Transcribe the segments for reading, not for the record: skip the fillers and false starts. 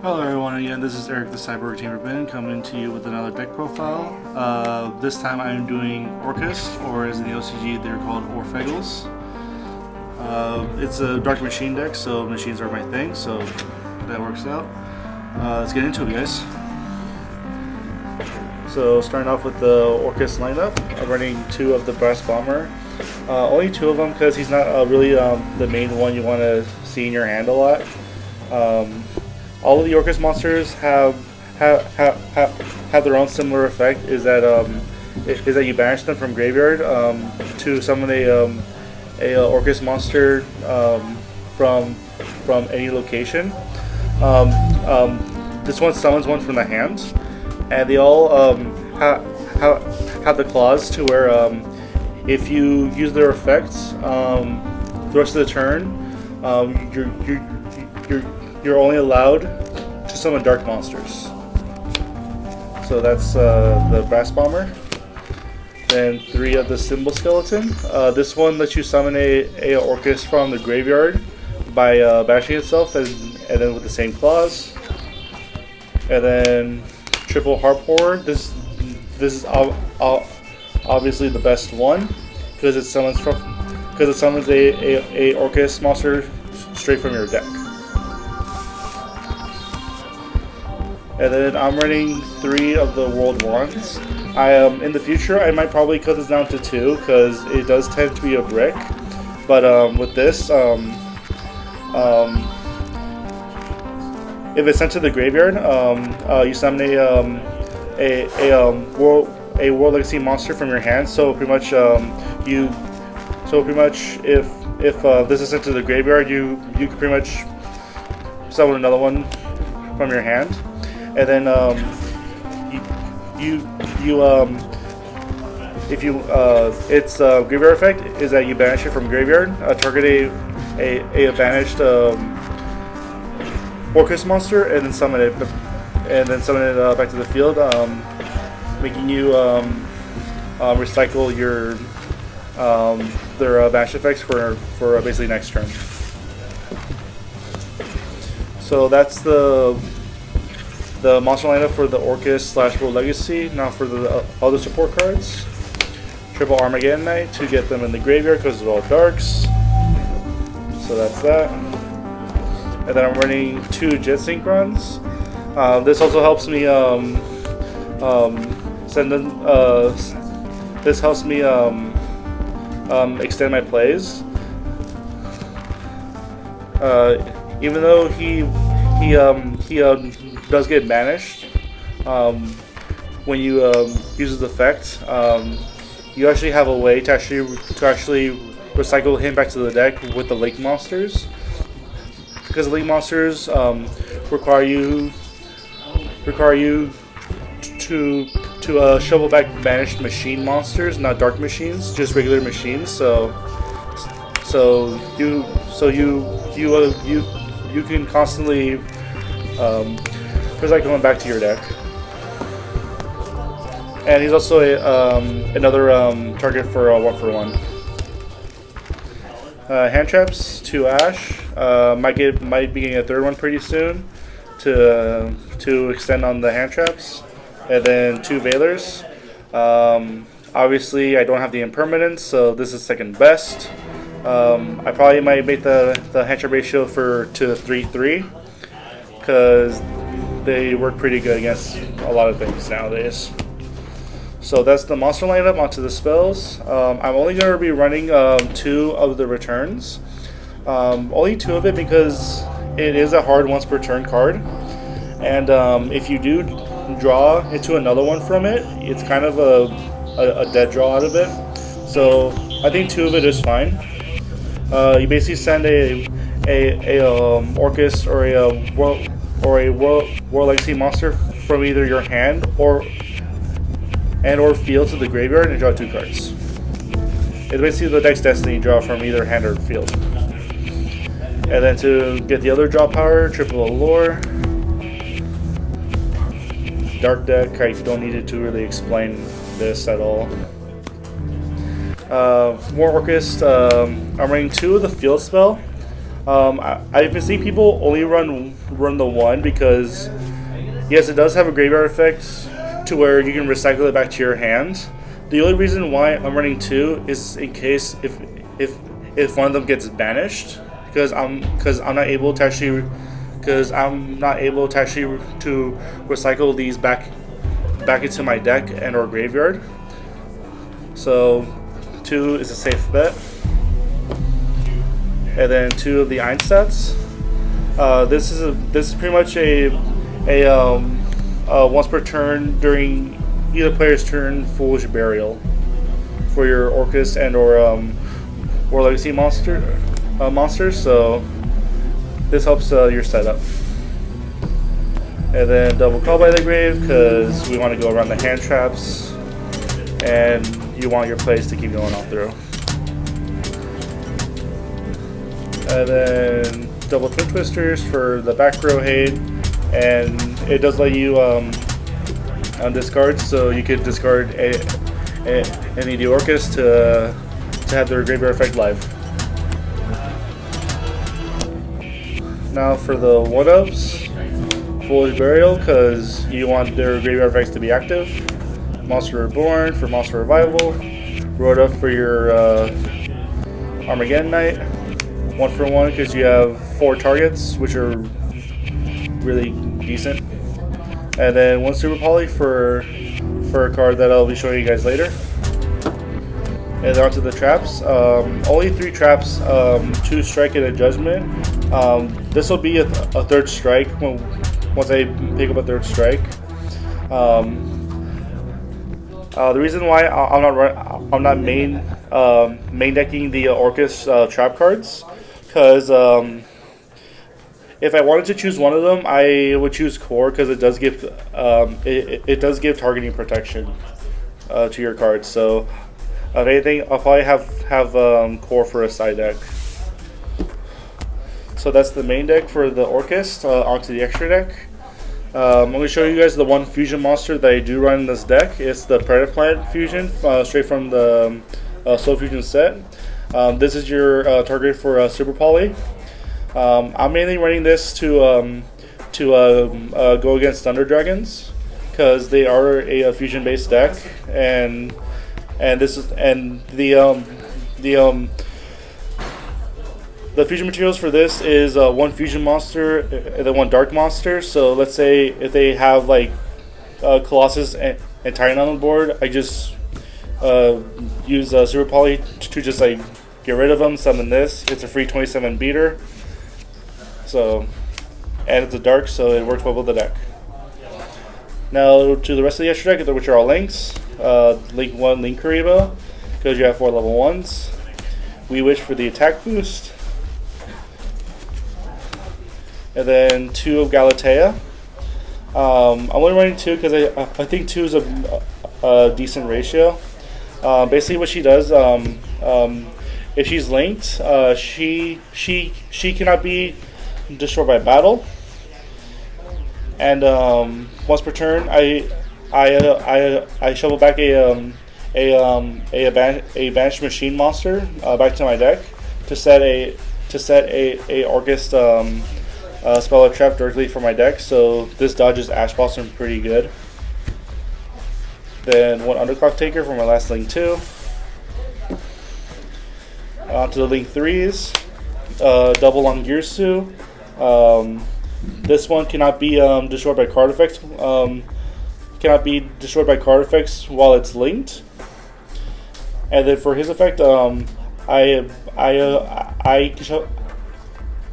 Hello everyone, again this is Eric the Cyborg Chamberlain coming to you with another deck profile. This time I'm doing Orcust, or as in the OCG they're called Orfegals. It's a Dark Machine deck, so machines are my thing, so that works out. Let's get into it, guys. So starting off with the Orcust lineup, I'm running two of the Brass Bomber. Only two of them because he's not really the main one you want to see in your hand a lot. All of the Orcust monsters have their own similar effect. Is that you banish them from graveyard to summon a Orcust monster from any location. This one summons one from the hand, and they all have the clause to where if you use their effects the rest of the turn, you're only allowed to summon dark monsters. So that's the Brass Bomber. Then three of the Symbol Skeleton. This one lets you summon a Orcust from the graveyard by bashing itself, and then with the same clause. And then triple Harp Horror. This is obviously the best one because it summons a Orcust monster straight from your deck. And then I'm running three of the World Wands. In the future, I might probably cut this down to two because it does tend to be a brick. But with this, if it's sent to the graveyard, you summon a World Legacy monster from your hand. So pretty much, if this is sent to the graveyard, you can pretty much summon another one from your hand. And then its graveyard effect is that you banish it from graveyard, target a banished Orcust monster, and then summon it, back to the field, making you recycle your their banished effects for basically next turn. So that's the monster lineup for the Orcust / World Legacy. Now for the other support cards. Triple Armageddon Knight to get them in the graveyard because they're all darks. So that's that. And then I'm running two Jet Sync runs. This also helps me extend my plays. Even though he does get banished when you use his effect, you actually have a way to actually recycle him back to the deck with the Link monsters, because the Link monsters require you to shovel back banished machine monsters, not dark machines, just regular machines. So you can constantly recycle him back to your deck. And he's also another target for a 1-for-1. Hand traps, 2 Ash. Might be getting a third one pretty soon to extend on the hand traps. And then 2 Veilers. Obviously, I don't have the impermanence, so this is second best. I probably might make the hand trap ratio to 3-3 because they work pretty good against a lot of things nowadays. So that's the monster lineup. Onto the spells. I'm only going to be running 2 of the returns. Only 2 of it because it is a hard once per turn card. And if you do draw into another one from it, it's kind of a dead draw out of it. So I think 2 of it is fine. You basically send a Orcust or a World Legacy monster from either your hand or field to the graveyard and draw 2 cards. It's basically the deck's destiny draw from either hand or field. And then to get the other draw power, triple Allure. Dark deck, I don't need to really explain this at all. More Orcust. I'm running 2 of the field spell. I've been seeing people only run the one because yes, it does have a graveyard effect to where you can recycle it back to your hand. The only reason why I'm running two is in case if one of them gets banished, because I'm not able to actually to recycle these back into my deck and or graveyard. So two is a safe bet. And then two of the Einstats. This is pretty much a once per turn during either player's turn Foolish Burial for your Orcust and or Legacy monsters. So this helps your setup. And then double Call by the Grave because we want to go around the hand traps, and you want your plays to keep going all through. And then double Twin Twisters for the back row hate, and it does let you discard, so you could discard any of the Orcust to have their graveyard effect live. Now for the one-ups, Foolish Burial because you want their graveyard effects to be active. Monster Reborn for Monster Revival. Rhoda for your Armageddon Knight. 1-for-1 because you have 4 targets, which are really decent. And then 1 Super Poly for a card that I'll be showing you guys later. And then onto the traps. Only 3 traps, 2 strike and a judgment. This will be a third strike once I pick up a third strike. The reason why I'm not main decking the Orcust trap cards, because if I wanted to choose one of them, I would choose Core because it does give it does give targeting protection to your cards. So if anything, I'll probably have Core for a side deck. So that's the main deck for the Orcust. Onto the extra deck. I'm going to show you guys the one fusion monster that I do run in this deck. It's the Predator Planet fusion, straight from the Soul Fusion set. This is your target for Super Poly. I'm mainly running this to go against Thunder Dragons because they are a fusion based deck, and the fusion materials for this is one fusion monster and then one dark monster. So let's say if they have like Colossus and Titan on the board, I just use Super Poly to just like get rid of them, summon this. It's a free 27 beater. So, and it's a dark, so it works well with the deck. Now to the rest of the extra deck, which are all links. Link 1, Link Karibo, because you have 4 level 1s. We Wish for the attack boost. And then 2 of Galatea. I'm only running 2 because I think 2 is a decent ratio. Basically, what she does, if she's linked, she cannot be destroyed by battle. And once per turn, I shovel back a banished machine monster back to my deck to set a Orcust spell or trap directly for my deck. So this dodges Ash Blossom pretty good. Then 1 Underclock Taker for my last Link 2. Onto the Link 3s. Double on Girsu. This one cannot be destroyed by card effects. Cannot be destroyed by card effects while it's linked. And then for his effect, I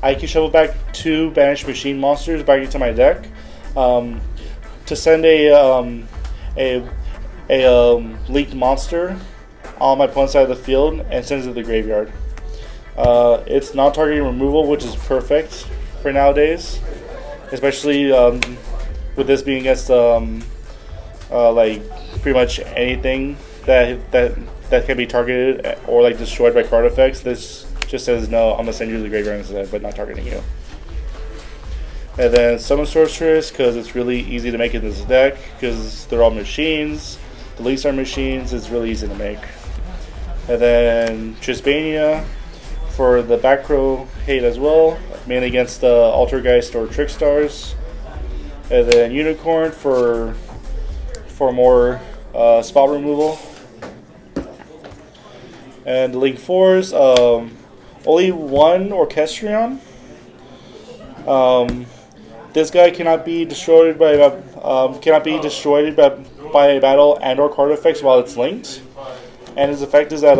can shovel back 2 banished machine monsters back into my deck to send a linked monster on my opponent's side of the field and sends it to the graveyard. It's non-targeting removal, which is perfect for nowadays, especially with this being against like pretty much anything that can be targeted or like destroyed by card effects. This just says no, I'm gonna send you to the graveyard instead, but not targeting you. And then Summon Sorceress, because it's really easy to make in this deck because they're all machines. The links are machines. It's really easy to make. And then Trisbania for the back row hate as well, mainly against the Altergeist or Trickstars. And then Unicorn for more spot removal. And the Link 4s, only one Orchestrion. This guy cannot be destroyed by a battle and/or card effects while it's linked. And his effect is that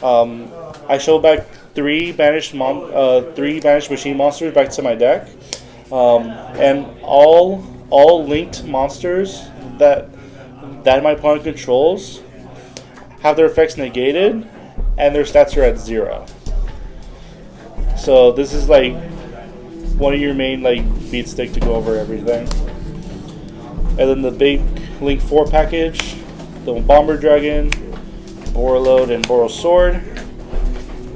I show back three banished machine monsters back to my deck, and all linked monsters that my opponent controls have their effects negated, and their stats are at 0. So this is like one of your main beat stick to go over everything. And then the big Link 4 package, the Bomber Dragon, Borreload, and Boros Sword.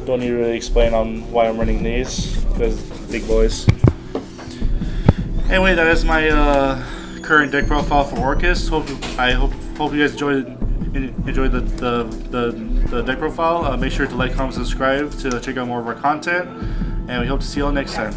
Don't need to really explain on why I'm running these, because big boys. Anyway, that is my current deck profile for Orcust. I hope you guys enjoyed the deck profile. Make sure to like, comment, subscribe to check out more of our content, and we hope to see you all next time.